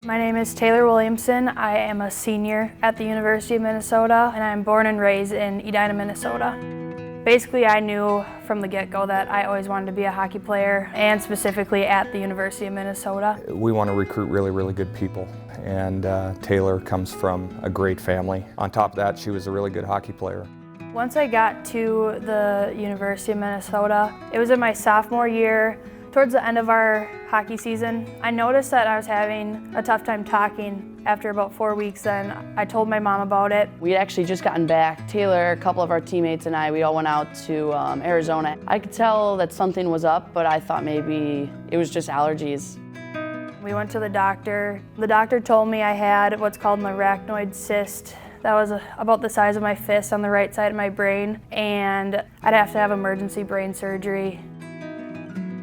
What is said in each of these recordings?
My name is Taylor Williamson. I am a senior at the University of Minnesota, and I'm born and raised in Edina, Minnesota. Basically, I knew from the get-go that I always wanted to be a hockey player, and specifically at the University of Minnesota. We want to recruit really good people, and Taylor comes from a great family. On top of that, she was a really good hockey player. Once I got to the University of Minnesota, it was in my sophomore year. Towards the end of our hockey season, I noticed that I was having a tough time talking. After about 4 weeks then, I told my mom about it. We had actually just gotten back. Taylor, a couple of our teammates and I, we all went out to Arizona. I could tell that something was up, but I thought maybe it was just allergies. We went to the doctor. The doctor told me I had what's called an arachnoid cyst. That was about the size of my fist on the right side of my brain, and I'd have to have emergency brain surgery.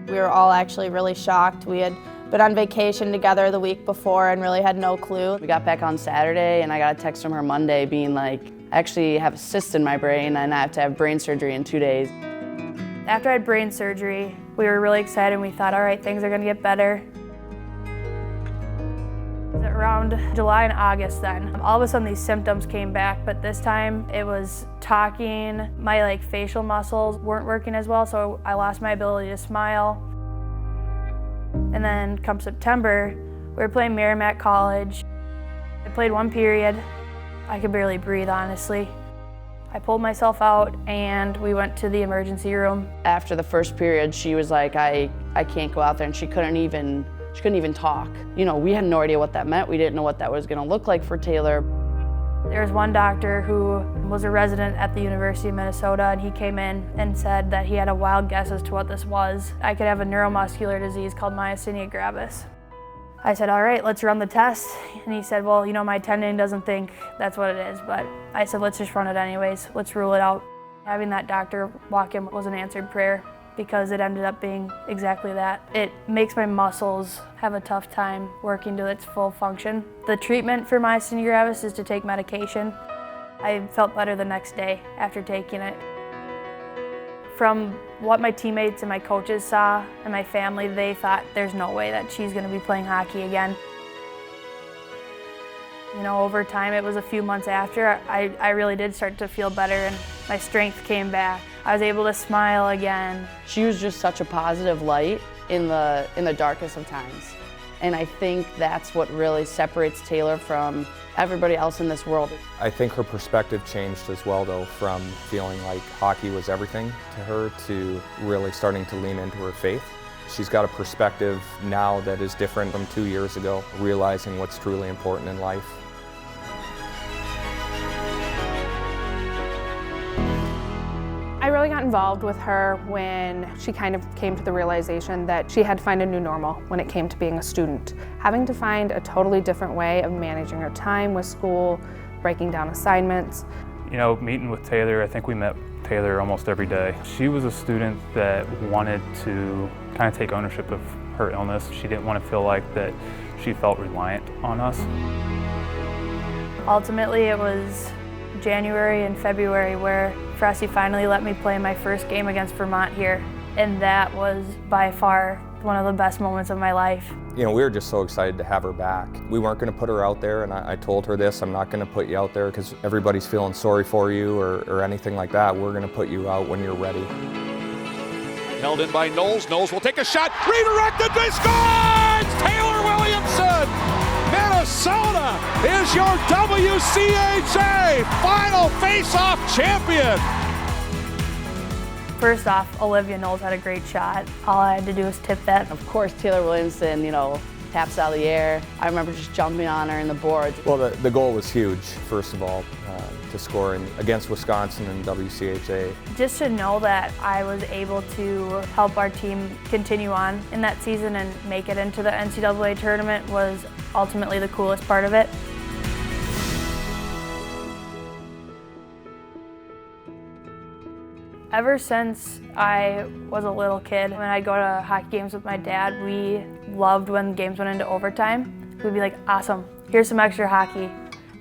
We were all actually really shocked. We had been on vacation together the week before and really had no clue. We got back on Saturday and I got a text from her Monday being like, I actually have a cyst in my brain and I have to have brain surgery in 2 days. After I had brain surgery, we were really excited and we thought, all right, things are gonna get better. Around July and August then, all of a sudden these symptoms came back, but this time it was talking. My facial muscles weren't working as well, so I lost my ability to smile. And then come September, we were playing Merrimack College. I played one period. I could barely breathe, honestly. I pulled myself out and we went to the emergency room. After the first period, she was like, I can't go out there, and she couldn't even talk. You know, we had no idea what that meant. We didn't know what that was gonna look like for Taylor. There was one doctor who was a resident at the University of Minnesota, and he came in and said that he had a wild guess as to what this was. I could have a neuromuscular disease called myasthenia gravis. I said, all right, let's run the test. And he said, well, you know, my tendon doesn't think that's what it is, but I said, let's just run it anyways. Let's rule it out. Having that doctor walk in was an answered prayer, because it ended up being exactly that. It makes my muscles have a tough time working to its full function. The treatment for myasthenia gravis is to take medication. I felt better the next day after taking it. From what my teammates and my coaches saw and my family, they thought there's no way that she's gonna be playing hockey again. You know, over time, it was a few months after, I really did start to feel better and my strength came back. I was able to smile again. She was just such a positive light in the darkest of times. And I think that's what really separates Taylor from everybody else in this world. I think her perspective changed as well, though, from feeling like hockey was everything to her to really starting to lean into her faith. She's got a perspective now that is different from 2 years ago, realizing what's truly important in life. I really got involved with her when she kind of came to the realization that she had to find a new normal when it came to being a student. Having to find a totally different way of managing her time with school, breaking down assignments. You know, meeting with Taylor, I think we met Taylor almost every day. She was a student that wanted to kind of take ownership of her illness. She didn't want to feel like that she felt reliant on us. Ultimately, it was January and February where Frosty finally let me play my first game against Vermont here, and that was by far one of the best moments of my life. You know, we were just so excited to have her back. We weren't going to put her out there, and I told her this, I'm not going to put you out there because everybody's feeling sorry for you or anything like that. We're going to put you out when you're ready. Held in by Knowles. Knowles will take a shot, redirected, they scores! Taylor Williamson! Minnesota is your WCHA final face-off champion. First off, Olivia Knowles had a great shot. All I had to do was tip that. Of course, Taylor Williamson, you know, taps out of the air. I remember just jumping on her in the boards. Well, the goal was huge, first of all, to score against Wisconsin in WCHA. Just to know that I was able to help our team continue on in that season and make it into the NCAA tournament was ultimately the coolest part of it. Ever since I was a little kid, when I'd go to hockey games with my dad, we loved when games went into overtime. We'd be like, awesome, here's some extra hockey.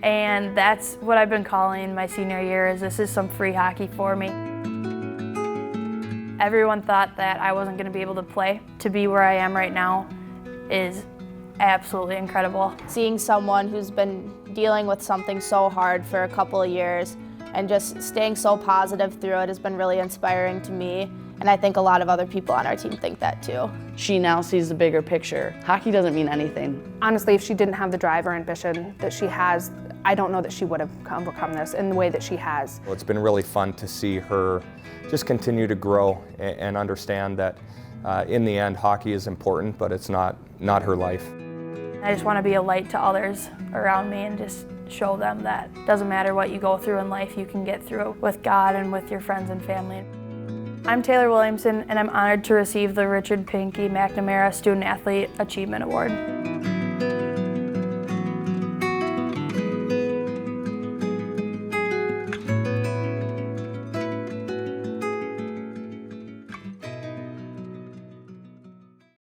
And that's what I've been calling my senior year, is this is some free hockey for me. Everyone thought that I wasn't going to be able to play. To be where I am right now is absolutely incredible. Seeing someone who's been dealing with something so hard for a couple of years and just staying so positive through it has been really inspiring to me, and I think a lot of other people on our team think that too. She now sees the bigger picture. Hockey doesn't mean anything. Honestly, if she didn't have the drive or ambition that she has, I don't know that she would have overcome this in the way that she has. Well, it's been really fun to see her just continue to grow and understand that in the end, hockey is important, but it's not her life. I just want to be a light to others around me and just show them that it doesn't matter what you go through in life, you can get through it with God and with your friends and family. I'm Taylor Williamson, and I'm honored to receive the Richard Pinky McNamara Student Athlete Achievement Award.